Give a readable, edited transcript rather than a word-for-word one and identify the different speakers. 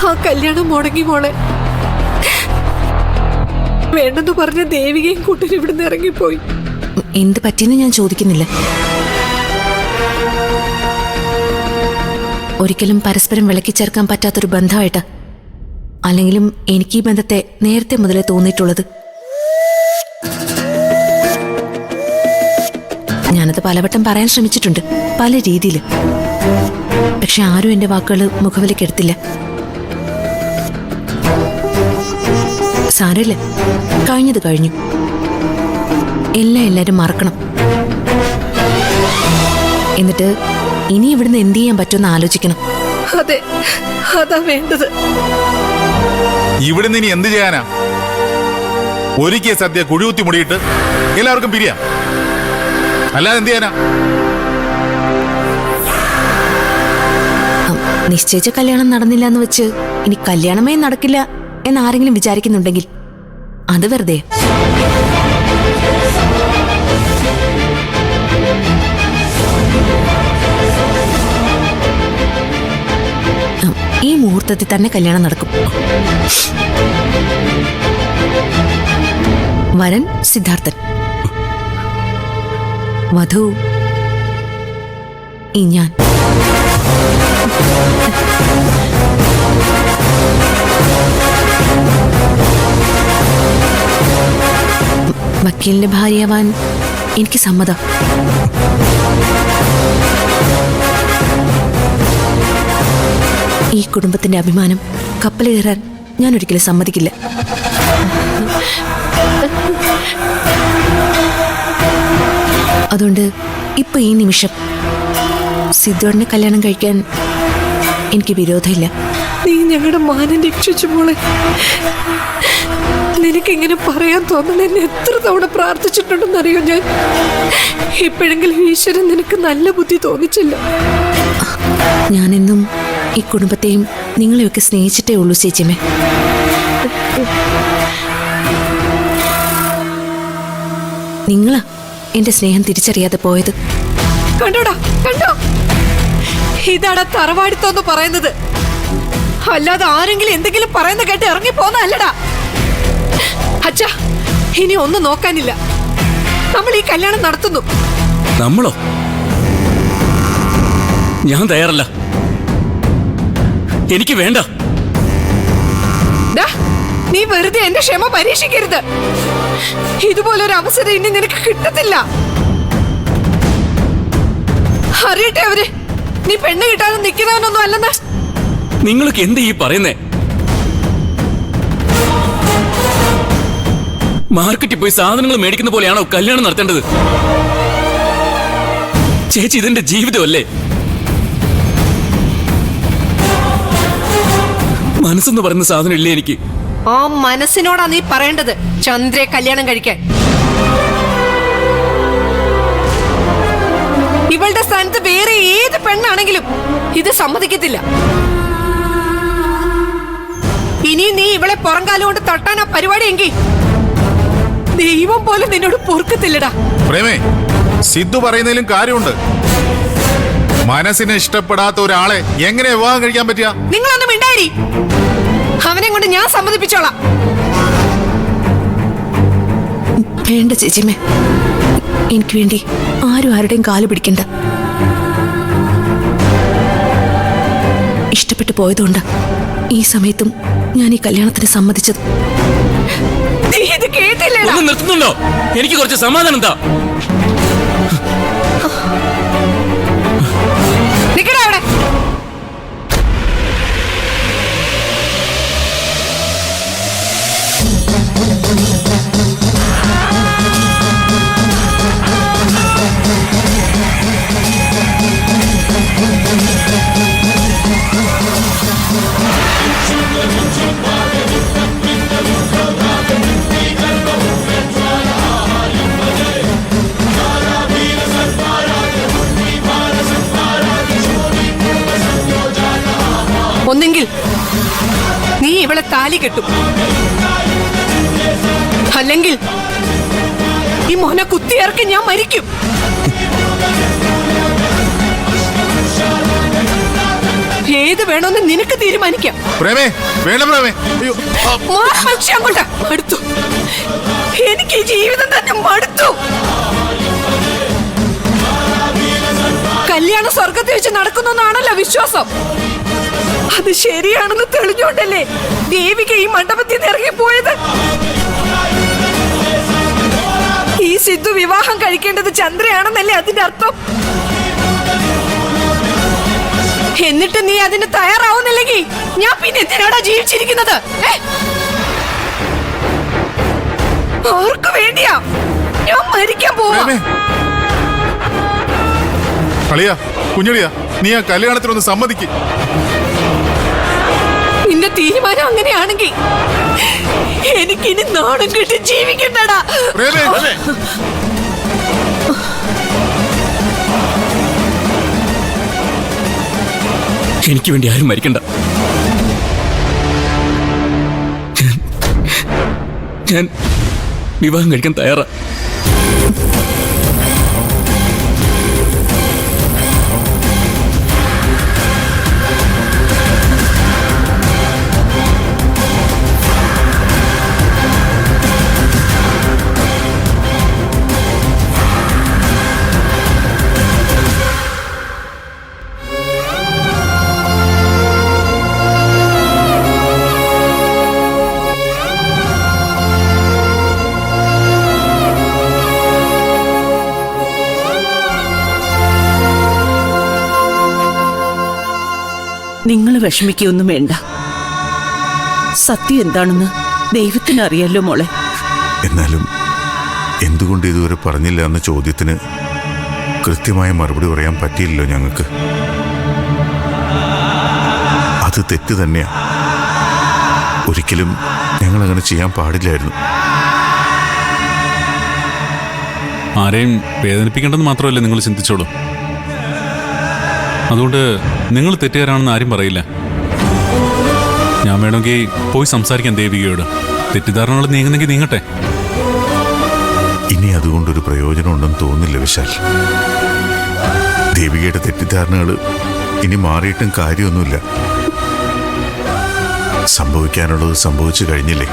Speaker 1: ആ കല്യാണം മുടങ്ങി മോളെ. വേണ്ടെന്ന് പറഞ്ഞ ദേവികയും കൂട്ടിന് ഇവിടുന്ന് ഇറങ്ങിപ്പോയി.
Speaker 2: എന്ത് പറ്റിയെന്ന് ഞാൻ ചോദിക്കുന്നില്ല. ഒരിക്കലും പരസ്പരം വിളക്കി ചേർക്കാൻ പറ്റാത്തൊരു ബന്ധമായിട്ട് അല്ലെങ്കിലും എനിക്ക് ഈ ബന്ധത്തെ നേരത്തെ മുതലേ തോന്നിയിട്ടുള്ളത്. ഞാനത് പലവട്ടം പറയാൻ ശ്രമിച്ചിട്ടുണ്ട്, പല രീതിയിൽ. പക്ഷെ ആരും എന്റെ വാക്കുകൾ മുഖവിലേക്ക് എടുത്തില്ല. സാരമില്ല, കഴിഞ്ഞത് കഴിഞ്ഞു. എല്ലാരും മറക്കണം. എന്നിട്ട് ഇനി ഇവിടുന്ന് എന്ത് ചെയ്യാൻ പറ്റുമെന്ന് ആലോചിക്കണം.
Speaker 1: അതെ, അതാ വേണ്ടത്.
Speaker 3: ഇവിടുന്ന് ഇനി എന്ത് ചെയ്യാനാ? ഒരിക്കൽ സദ്യ കുഴികുത്തി മുടിയിട്ട് എല്ലാവർക്കും പിരിയാം, അല്ലാതെ എന്ത് ചെയ്യാനാ?
Speaker 2: നിശ്ചയിച്ച കല്യാണം നടന്നില്ല എന്ന് വെച്ച് ഇനി കല്യാണമേ നടക്കില്ല എന്ന് ആരെങ്കിലും വിചാരിക്കുന്നുണ്ടെങ്കിൽ അത് വെറുതെ. ഈ മുഹൂർത്തത്തിൽ തന്നെ കല്യാണം നടക്കും. വരൻ സിദ്ധാർത്ഥൻ, വധു ഈ ഞാൻ. വക്കീലിന്റെ ഭാര്യയാവാൻ എനിക്ക് സമ്മതം. ഈ കുടുംബത്തിന്റെ അഭിമാനം കപ്പൽ കയറാൻ ഞാൻ ഒരിക്കലും സമ്മതിക്കില്ല. അതുകൊണ്ട് ഇപ്പൊ ഈ നിമിഷം സിദ്ധുവിനെ കല്യാണം കഴിക്കാൻ എനിക്ക് വിരോധമില്ല.
Speaker 1: നീ ഞങ്ങളുടെ മാനം രക്ഷിച്ചു മോളെ. നിനക്കിങ്ങനെ പറയാൻ തോന്നണ എന്നെ എത്ര തവണ പ്രാർത്ഥിച്ചിട്ടുണ്ടെന്നറിയോ ഞാൻ. ഇപ്പോഴെങ്കിലും ഈശ്വരൻ നിനക്ക് നല്ല ബുദ്ധി തോന്നിച്ചല്ലോ.
Speaker 2: ഞാനെന്നും ഈ കുടുംബത്തെയും നിങ്ങളെയൊക്കെ സ്നേഹിച്ചിട്ടേ ഉള്ളൂ ചേച്ചിയമ്മേ. നിങ്ങളാ എന്റെ സ്നേഹം തിരിച്ചറിയാതെ പോയത്.
Speaker 1: കണ്ടോടാ, കണ്ടോ? ഇതാടാ തറവാടിത്തോന്ന് പറയുന്നത്. അല്ലാതെ ആരെങ്കിലും എന്തെങ്കിലും പറയുന്ന കേട്ട് ഇറങ്ങി പോന്നല്ലടാ. അച്ഛാ, ഇനി ഒന്നും നോക്കാനില്ല. നമ്മൾ ഈ കല്യാണം നടത്തുന്നു.
Speaker 4: നമ്മളോ? ഞാൻ തയ്യാറല്ല. എനിക്ക് വേണ്ട.
Speaker 1: നീ വെറുതെ എന്റെ ക്ഷമ പരീക്ഷിക്കരുത്. ഇതുപോലൊരു അവസരം ഇനി നിനക്ക് കിട്ടത്തില്ല. അറിയട്ടെ അവര് നീ പെണ്ണ് കിട്ടാതെ നിൽക്കുന്നവനൊന്നും അല്ലെന്ന്.
Speaker 4: നിങ്ങൾക്ക് എന്ത് ഈ പറയുന്നേ? മാർക്കറ്റിൽ പോയി സാധനങ്ങൾ മേടിക്കുന്ന പോലെയാണോ കല്യാണം നടത്തേണ്ടത്? ചേച്ചി ഇതെന്റെ ജീവിതമല്ലേ? മനസ്സെന്ന് പറയുന്ന സാധനം ഇല്ലേ എനിക്ക്?
Speaker 1: ആ മനസ്സിനോടാ നീ പറയേണ്ടത് ചന്ദ്രയെ കല്യാണം കഴിക്കാൻ. ഇവളുടെ സ്ഥാനത്ത് വേറെ ഏത് പെണ്ണാണെങ്കിലും ഇത് സമ്മതിക്കത്തില്ല. ഇനി നീ ഇവളെ പുറംകാലം കൊണ്ട് തട്ടാൻ ആ പരിപാടി എങ്കിൽ ദൈവം പോലും നിന്നോട് പൊറുക്കത്തില്ലടാ.
Speaker 3: പ്രേമേ, സിദ്ധു പറയുന്നതിലും കാര്യമുണ്ട്. മനസ്സിനെ ഇഷ്ടപ്പെടാത്ത ഒരാളെ എങ്ങനെ വിവാഹം കഴിക്കാൻ പറ്റിയ?
Speaker 1: നിങ്ങളൊന്നും മിണ്ടായി. അവനെ കൊണ്ട് ഞാൻ സമ്മതിപ്പിച്ചോളാം.
Speaker 2: വേണ്ട ചേച്ചിയമ്മേ, എനിക്ക് വേണ്ടി ആരും ആരുടെയും കാല് പിടിക്കണ്ട. ഇഷ്ടപ്പെട്ടു പോയതുകൊണ്ട് ഈ സമയത്തും ഞാൻ ഈ കല്യാണത്തിന് സമ്മതിച്ചത്.
Speaker 1: ഇത് കേട്ടില്ലേ?
Speaker 4: ഒന്ന് നിർത്തുന്നുണ്ടോ? എനിക്ക് കുറച്ച് സമാധാനം എന്താ?
Speaker 1: നിക്കടാ അവിടെ. ഒന്നെങ്കിൽ നീ ഇവളെ താലി കെട്ടും, അല്ലെങ്കിൽ ഈ മോനെ കുത്തിയിറക്കി ഞാൻ മരിക്കും. ഏത് വേണമെന്ന് നിനക്ക് തീരുമാനിക്കാം.
Speaker 3: പ്രേമേ വേണം പ്രേമേ. അയ്യോ
Speaker 1: അങ്ങോട്ട് മടുത്തു. എനിക്ക് ഈ ജീവിതം തന്നെ മടുത്തു. കല്യാണം സ്വർഗത്തിൽ വെച്ച് നടക്കുന്നാണല്ലോ വിശ്വാസം. അത് ശരിയാണെന്ന് തെളിഞ്ഞോണ്ടല്ലേ ദേവിക ഈ മണ്ഡപത്തിൽ നിന്ന് ഇറങ്ങിപ്പോയത്. ഈ സിദ്ധു വിവാഹം കഴിക്കേണ്ടത് ചന്ദ്രയാണെന്നല്ലേ അതിന്റെ അർത്ഥം. എന്നിട്ട് നീ അതിന് തയ്യാറാവുന്നില്ലെങ്കിൽ ഞാൻ പിന്നെ എന്തിനാടാ ജീവിച്ചിരിക്കുന്നത്? ആർക്ക് വേണ്ടിയാ? ഞാൻ മരിക്കാൻ പോവാ.
Speaker 3: കളിയാ കുഞ്ഞളിയാ, നീ ആ കല്യാണത്തിനൊന്ന് സമ്മതിക്ക്.
Speaker 1: നിന്റെ തീരുമാനം അങ്ങനെയാണെങ്കിൽ എനിക്കിനി നാടും കിട്ടി ജീവിക്കണ്ടടാ.
Speaker 4: എനിക്ക് വേണ്ടി ആരും മരിക്കണ്ട. ഞാൻ വിവാഹം കഴിക്കാൻ തയ്യാറാ.
Speaker 5: നിങ്ങൾ വിഷമിക്കൊന്നും വേണ്ട. സത്യം എന്താണെന്ന് ദൈവത്തിനറിയാലോ മോളെ.
Speaker 3: എന്നാലും എന്തുകൊണ്ട് ഇതുവരെ പറഞ്ഞില്ല എന്ന ചോദ്യത്തിന് കൃത്യമായ മറുപടി പറയാൻ പറ്റിയില്ലല്ലോ ഞങ്ങൾക്ക്. അത് തെറ്റ് തന്നെയാ. ഒരിക്കലും ഞങ്ങൾ അങ്ങനെ ചെയ്യാൻ പാടില്ലായിരുന്നു.
Speaker 6: ആരെയും വേദനിപ്പിക്കേണ്ടെന്ന് മാത്രമല്ല നിങ്ങൾ ചിന്തിച്ചോളൂ. അതുകൊണ്ട് നിങ്ങൾ തെറ്റുകാരാണെന്ന് ആരും പറയില്ല. ഞാൻ വേണമെങ്കിൽ പോയി സംസാരിക്കാം ദേവികയോട്. തെറ്റിദ്ധാരണകൾ നീങ്ങുന്നെങ്കിൽ നീങ്ങട്ടെ.
Speaker 3: ഇനി അതുകൊണ്ടൊരു പ്രയോജനം ഉണ്ടെന്ന് തോന്നുന്നില്ല വിശാൽ. ദേവികയുടെ തെറ്റിദ്ധാരണകൾ ഇനി മാറിയിട്ടും കാര്യമൊന്നുമില്ല. സംഭവിക്കാനുള്ളത് സംഭവിച്ചു കഴിഞ്ഞില്ലേ.